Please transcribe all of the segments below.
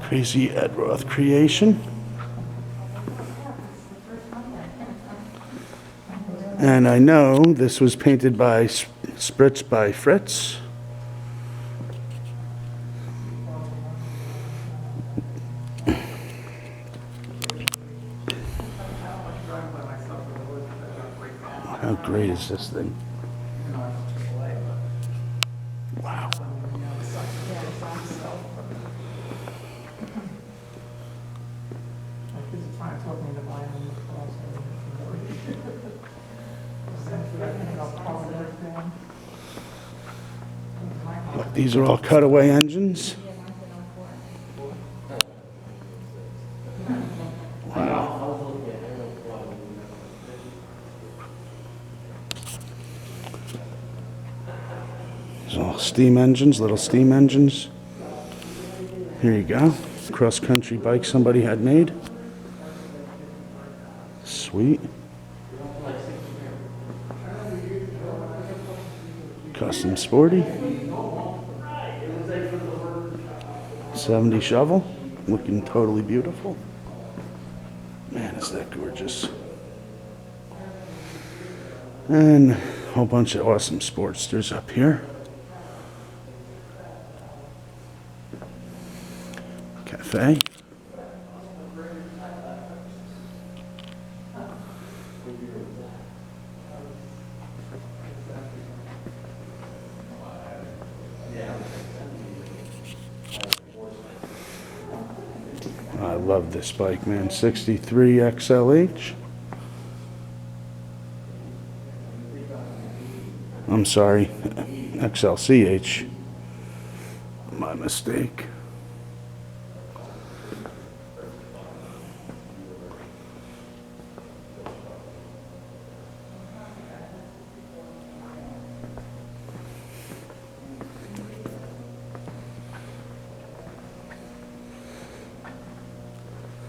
Crazy Ed Roth creation. And I know this was painted by Spritz by Fritz. How great is this thing? Wow. Look, these are all cutaway engines. Wow. These are all steam engines, little steam engines. Here you go. Cross-country bike somebody had made. Sweet. Custom sporty. 70 shovel. Looking totally beautiful. Man, is that gorgeous. And a whole bunch of awesome Sportsters up here. Cafe. I love this bike, man. 63 XLH. I'm sorry, XLCH. My mistake.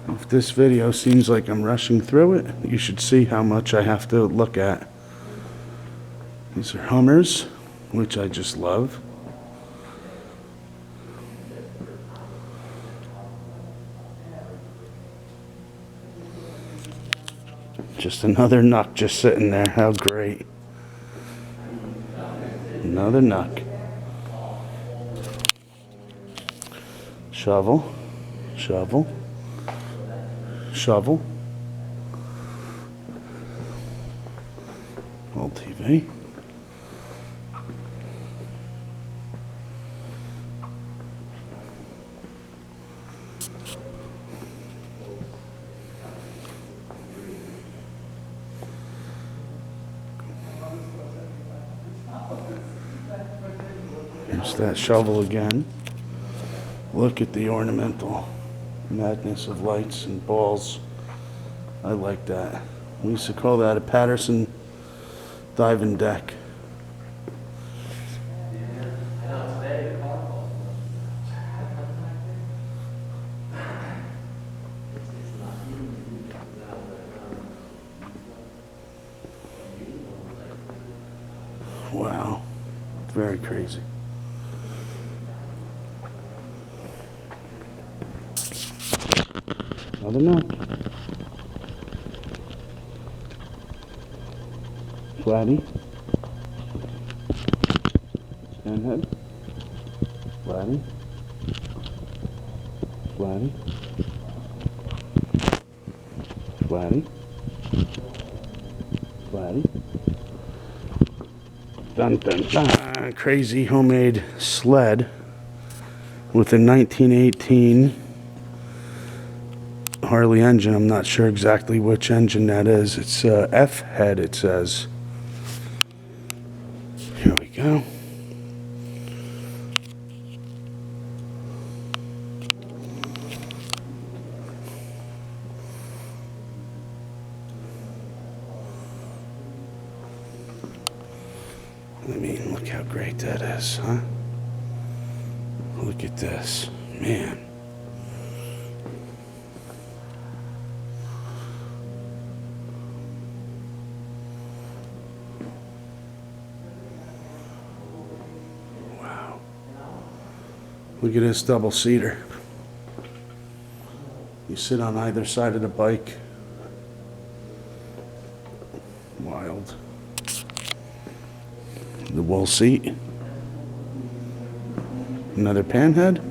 If this video seems like I'm rushing through it, you should see how much I have to look at. These are Hummers, which I just love. Just another Nuck just sitting there. How great. Another Nuck. Shovel. Shovel. Shovel. Old TV. Here's that shovel again. Look at the ornamental madness of lights and balls. I like that. We used to call that a Patterson diving deck. Wow, very crazy. I don't know. Flatty. Stanhead. Flatty. Flatty. Flatty. Flatty. Dun dun dun. Crazy homemade sled with a 1918 Harley engine. I'm not sure exactly which engine that is. It's F head, it says. Here we go. I mean, look how great that is, huh? Look at this, man. Look at this double-seater. You sit on either side of the bike. Wild. The wool seat. Another panhead.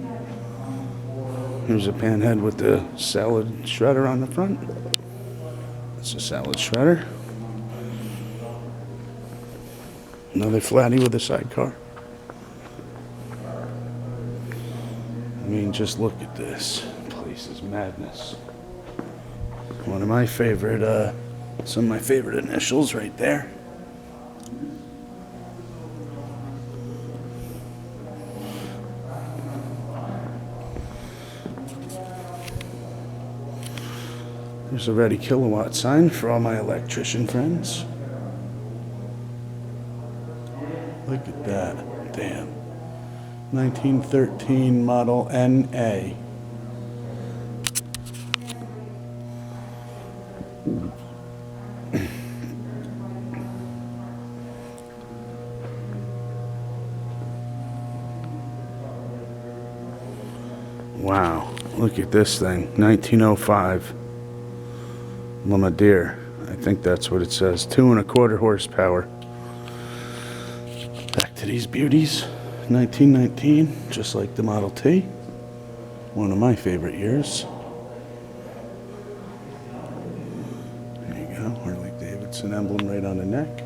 Here's a panhead with the salad shredder on the front. That's a salad shredder. Another flatty with a sidecar. I mean, just look at this. Place is madness. One of my favorite, some of my favorite initials right there. There's a ready kilowatt sign for all my electrician friends. Look at that. Damn. 1913 model NA. Wow. Look at this thing. 1905. Deer. I think that's what it says. 2.25 horsepower. Back to these beauties. 1919, just like the Model T. One of my favorite years. There you go. Harley-Davidson emblem right on the neck.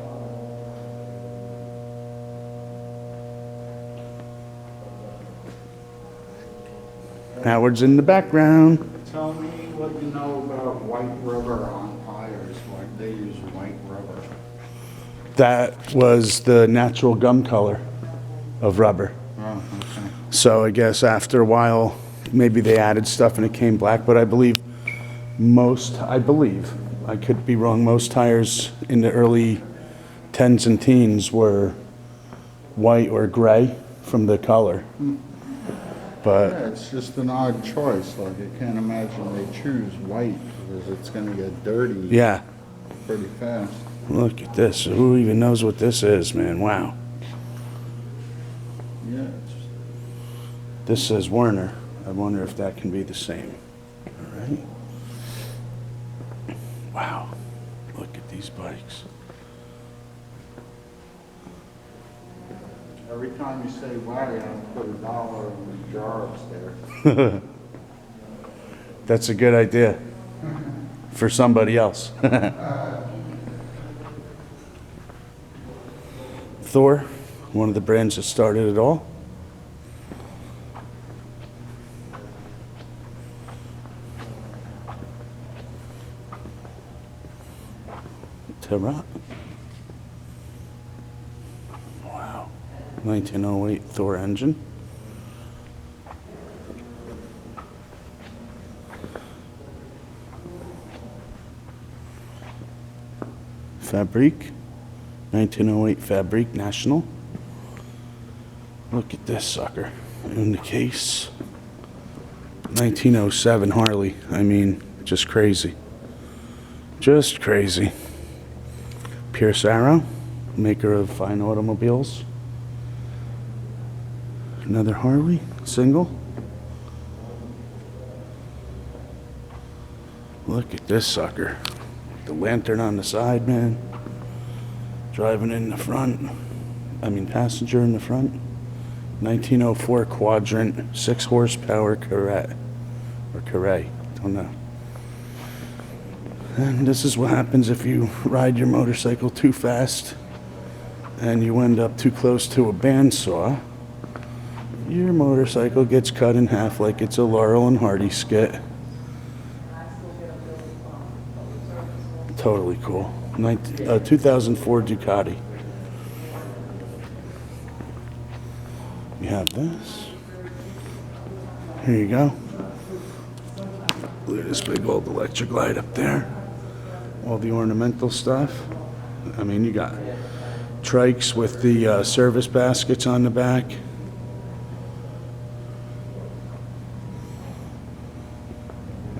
Howard's in the background. Tell me what you know about white rubber on tires. Why they use white rubber? That was the natural gum color of rubber. Oh, okay. So I guess after a while, maybe they added stuff and it came black. But I believe, I could be wrong, most tires in the early 10s and teens were white or gray from the color. But Yeah, it's just an odd choice. Like, I can't imagine they choose white because it's going to get dirty yeah, pretty fast. look at this. Who even knows what this is, man? Wow. Yeah, This says Werner. I wonder if that can be the same. All right. Wow. Look at these bikes. every time you say white, I put $1 in the jar upstairs. That's a good idea for somebody else. Thor, one of the brands that started it all. Terra. Wow. 1908 Thor engine. Fabrique. 1908 Fabrique National. Look at this sucker in the case. 1907 Harley. I mean, just crazy. Just crazy. Pierce Arrow, maker of fine automobiles. Another Harley, single. Look at this sucker. The lantern on the side, man. Driving in the front. Passenger in the front. 1904 Quadrant, 6 horsepower Carrette. Or Carré, don't know. And this is what happens if you ride your motorcycle too fast and you end up too close to a bandsaw. Your motorcycle gets cut in half like it's a Laurel and Hardy skit. Totally cool. 2004 Ducati. You have this. Here you go. Look at this big old electric light up there. All the ornamental stuff. You got trikes with the service baskets on the back.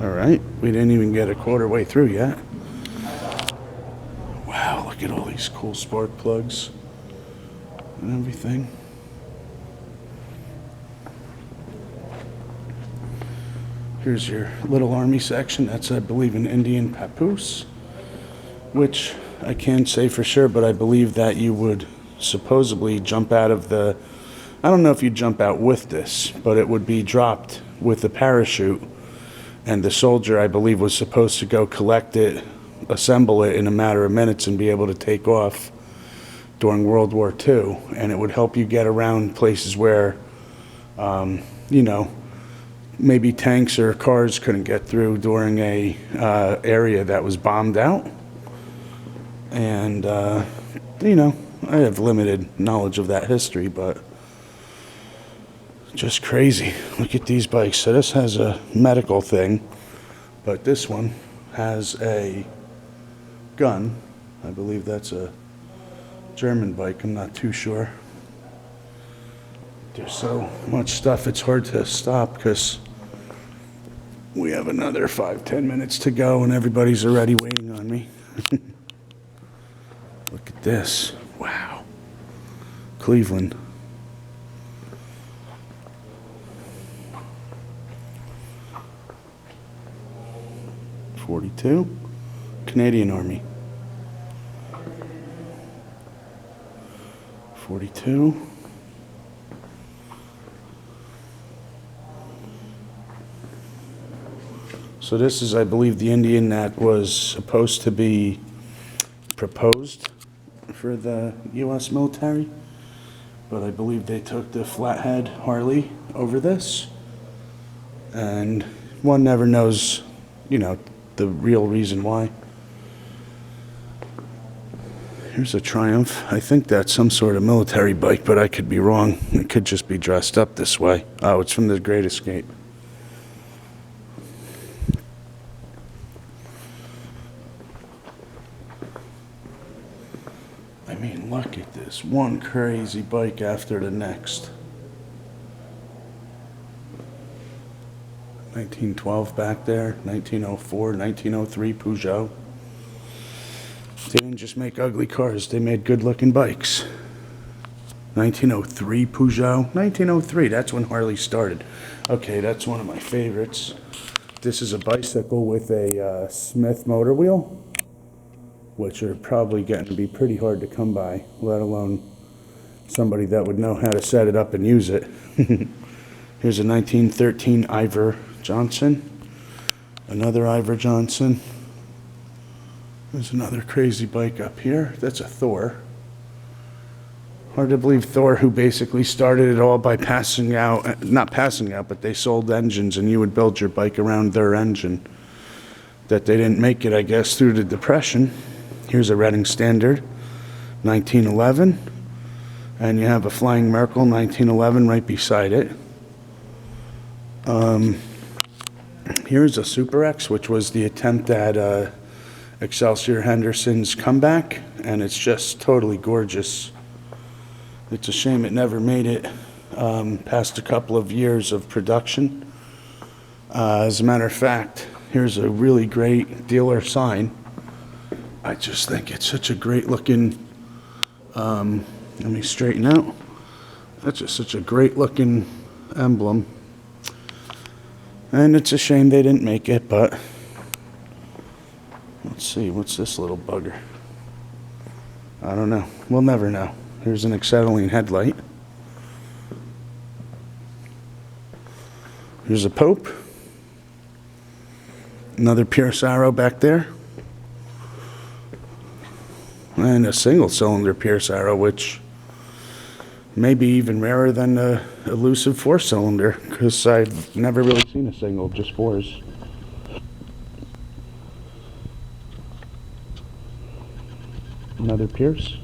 All right, we didn't even get a quarter way through yet. Wow, look at all these cool spark plugs and everything. Here's your little army section. That's, I believe, an Indian papoose, which I can't say for sure, but I believe that you would supposedly jump out of the, I don't know if you jump out with this, but it would be dropped with a parachute, and the soldier, I believe, was supposed to go collect it, assemble it in a matter of minutes and be able to take off during World War II, and it would help you get around places where, you know, maybe tanks or cars couldn't get through during a area that was bombed out. And, you know, I have limited knowledge of that history, but just crazy. Look at these bikes. So this has a medical thing, but this one has a gun. I believe that's a German bike. I'm not too sure. There's so much stuff, it's hard to stop because we have another 5-10 minutes to go and everybody's already waiting on me. Look at this. Wow. Cleveland. .42. Canadian Army. .42. So this is, I believe, the Indian that was supposed to be proposed for the U.S. military, but I believe they took the flathead Harley over this, and one never knows, you know, the real reason why. Here's a Triumph. I think that's some sort of military bike, but I could be wrong. It could just be dressed up this way. Oh, it's from The Great Escape. I mean, look at this. One crazy bike after the next. 1912 back there, 1904, 1903 Peugeot. They didn't just make ugly cars, they made good-looking bikes. 1903 Peugeot. 1903, that's when Harley started. Okay, that's one of my favorites. This is a bicycle with a Smith motor wheel, which are probably getting to be pretty hard to come by, let alone somebody that would know how to set it up and use it. Here's a 1913 Ivor Johnson. Another Ivor Johnson. There's another crazy bike up here. That's a Thor. Hard to believe Thor, who basically started it all by passing out, not passing out, but they sold engines and you would build your bike around their engine. That they didn't make it, I guess, through the Depression. Here's a Reading Standard, 1911. And you have a Flying Merkel, 1911, right beside it. Here's a Super X, which was the attempt at Excelsior Henderson's comeback, and it's just totally gorgeous. It's a shame it never made it past a couple of years of production. As a matter of fact, here's a really great dealer sign. I just think it's such a great looking, let me straighten out. That's just such a great looking emblem. And it's a shame they didn't make it, but let's see, what's this little bugger? I don't know. We'll never know. Here's an acetylene headlight. Here's a Pope. Another Pierce Arrow back there. And a single-cylinder Pierce Arrow, which may be even rarer than the elusive four-cylinder, because I've never really seen a single, just fours. Another Pierce.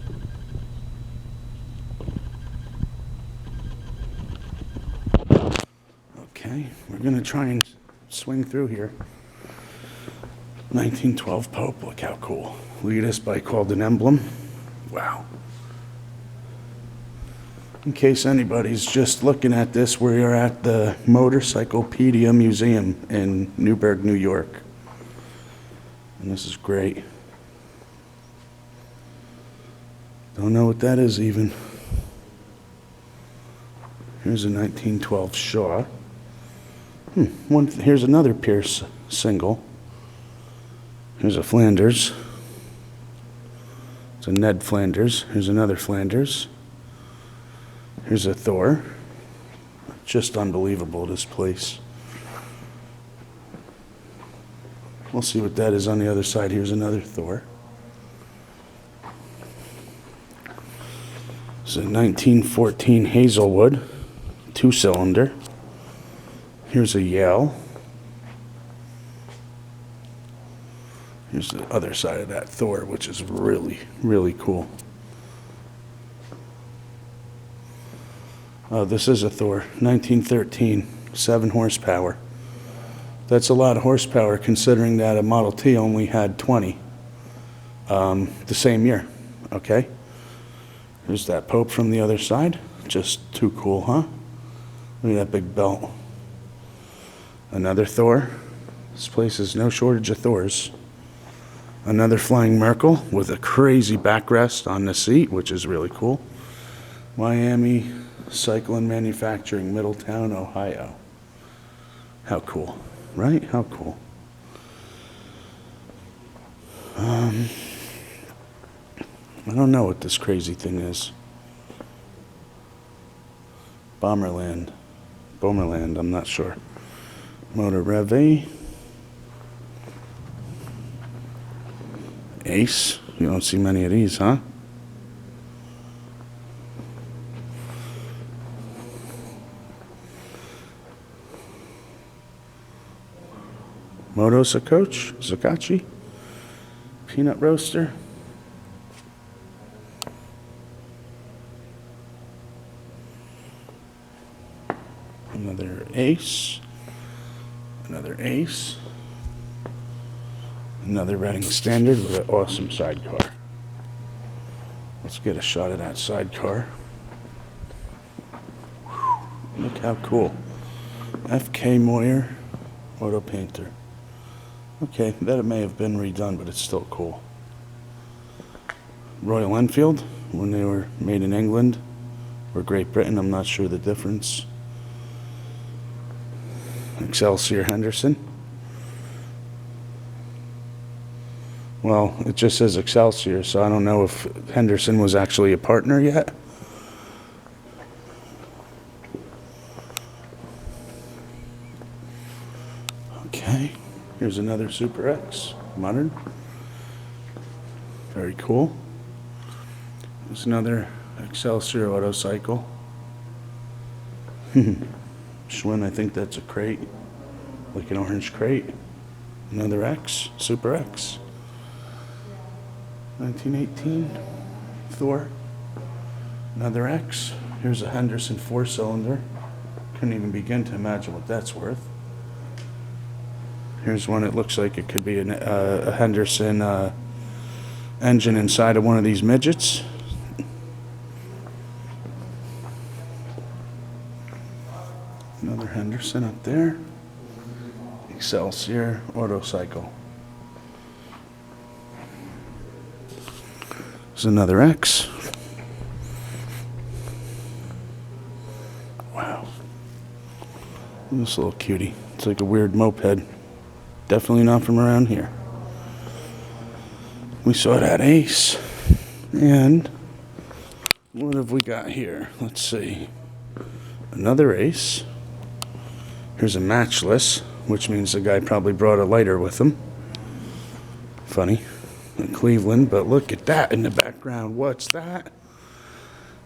Okay, we're going to try and swing through here. 1912 Pope, look how cool. Look at this bike called an Emblem. Wow. In case anybody's just looking at this, we are at the Motorcyclepedia Museum in Newburgh, New York. And this is great. Don't know what that is even. Here's a 1912 Shaw. Here's another Pierce single. Here's a Flanders. It's a Ned Flanders. Here's another Flanders. Here's a Thor. Just unbelievable, this place. We'll see what that is on the other side. Here's another Thor. It's a 1914 Hazelwood, 2-cylinder. Here's a Yale. Here's the other side of that Thor, which is really, really cool. Oh, this is a Thor, 1913, 7 horsepower. That's a lot of horsepower considering that a Model T only had 20 the same year, okay? There's that Pope from the other side. Just too cool, huh? Look at that big belt. Another Thor. This place is no shortage of Thors. Another Flying Merkel with a crazy backrest on the seat, which is really cool. Miami Cycling Manufacturing, Middletown, Ohio. How cool, right? How cool. I don't know what this crazy thing is. Bomberland, I'm not sure. Motor Reve. Ace. You don't see many of these, huh? Moto Zakachi. Peanut Roaster. Another Ace. Another Ace. Another Reading Standard with an awesome sidecar. Let's get a shot of that sidecar. Whew, look how cool. F.K. Moyer, Auto Painter. Okay, that may have been redone, but it's still cool. Royal Enfield, when they were made in England or Great Britain, I'm not sure the difference. Excelsior Henderson. Well, it just says Excelsior, so I don't know if Henderson was actually a partner yet. Okay, here's another Super X, modern. Very cool. There's another Excelsior Autocycle. Schwinn, I think that's a crate, like an orange crate. Another X, Super X. 1918, Thor. Another X. Here's a Henderson 4-cylinder. Couldn't even begin to imagine what that's worth. Here's one that looks like it could be a Henderson engine inside of one of these midgets. Another Henderson up there. Excelsior Autocycle. There's another X. Wow. This little cutie. It's like a weird moped. Definitely not from around here. We saw that Ace. And what have we got here? Let's see. Another Ace. Here's a matchless, which means the guy probably brought a lighter with him. Funny. In Cleveland, but look at that in the background. What's that?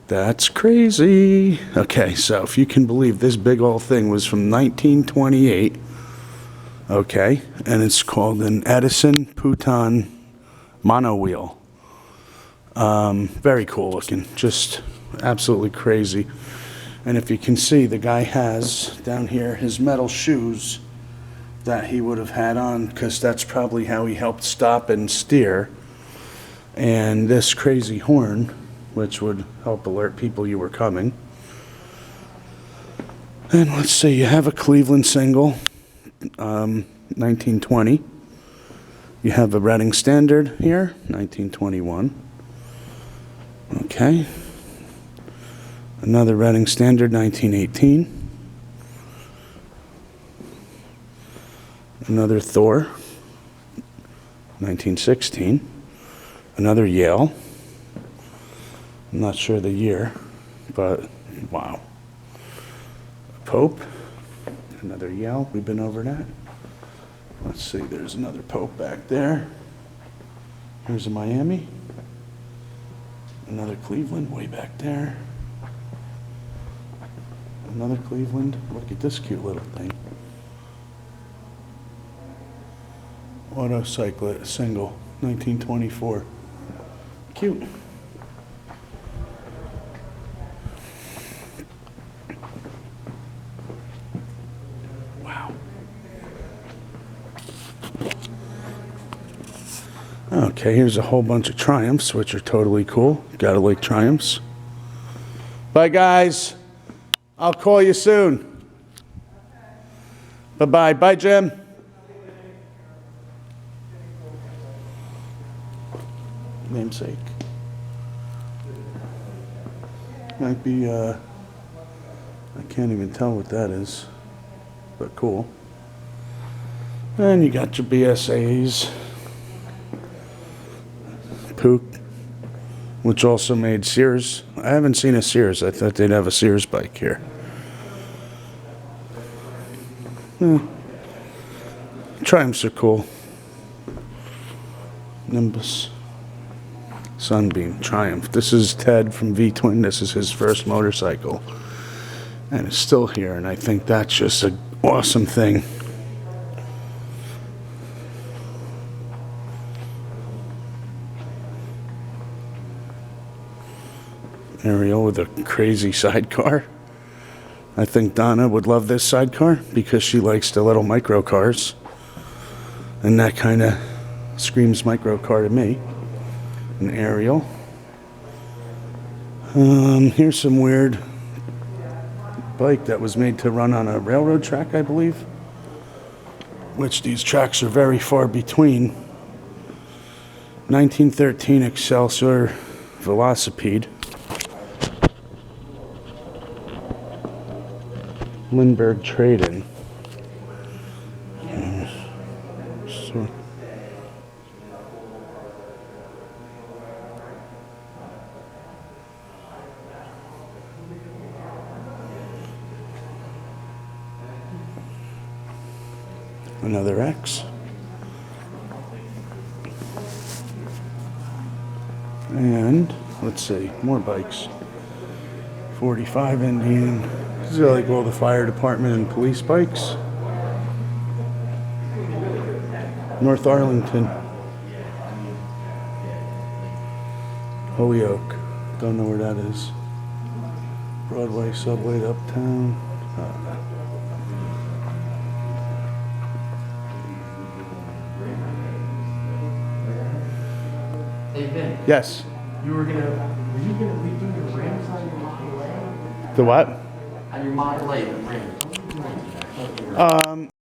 That's crazy. Okay, so if you can believe this big old thing was from 1928. Okay, and it's called an Edison Pouton mono wheel. Very cool looking, just absolutely crazy. And if you can see, the guy has down here his metal shoes that he would have had on, because that's probably how he helped stop and steer. And this crazy horn, which would help alert people you were coming. And let's see, you have a Cleveland single, 1920. You have a Reading Standard here, 1921. Okay. Another Reading Standard, 1918. Another Thor, 1916. Another Yale. I'm not sure the year, but wow. Pope, another Yale. We've been over that. Let's see, there's another Pope back there. Here's a Miami. Another Cleveland way back there. Another Cleveland. Look at this cute little thing. Motorcyclepedia single, 1924. Cute. Wow. Okay, here's a whole bunch of Triumphs, which are totally cool. Gotta like Triumphs. Bye, guys. I'll call you soon. Bye-bye. Bye, Jim. Namesake. Might be, I can't even tell what that is, but cool. And you got your BSAs. Pook, which also made Sears. I haven't seen a Sears. I thought they'd have a Sears bike here. Triumphs are cool. Nimbus. Sunbeam. Triumph. This is Ted from V-Twin. This is his first motorcycle. And it's still here, and I think that's just an awesome thing. Ariel with a crazy sidecar. I think Donna would love this sidecar because she likes the little micro cars. And that kind of screams micro car to me. An Ariel. Here's some weird bike that was made to run on a railroad track, I believe. Which these tracks are very far between. 1913 Excelsior Velocipede. Lindbergh Trade-In. So. Another X. And let's see, more bikes. 45 Indian. These are like all the fire department and police bikes. North Arlington. Holyoke. Don't know where that is. Broadway, subway to Uptown. Hey, Ben, Yes. were you gonna redo your rims on your Model A? The what? On your Model A, the rims.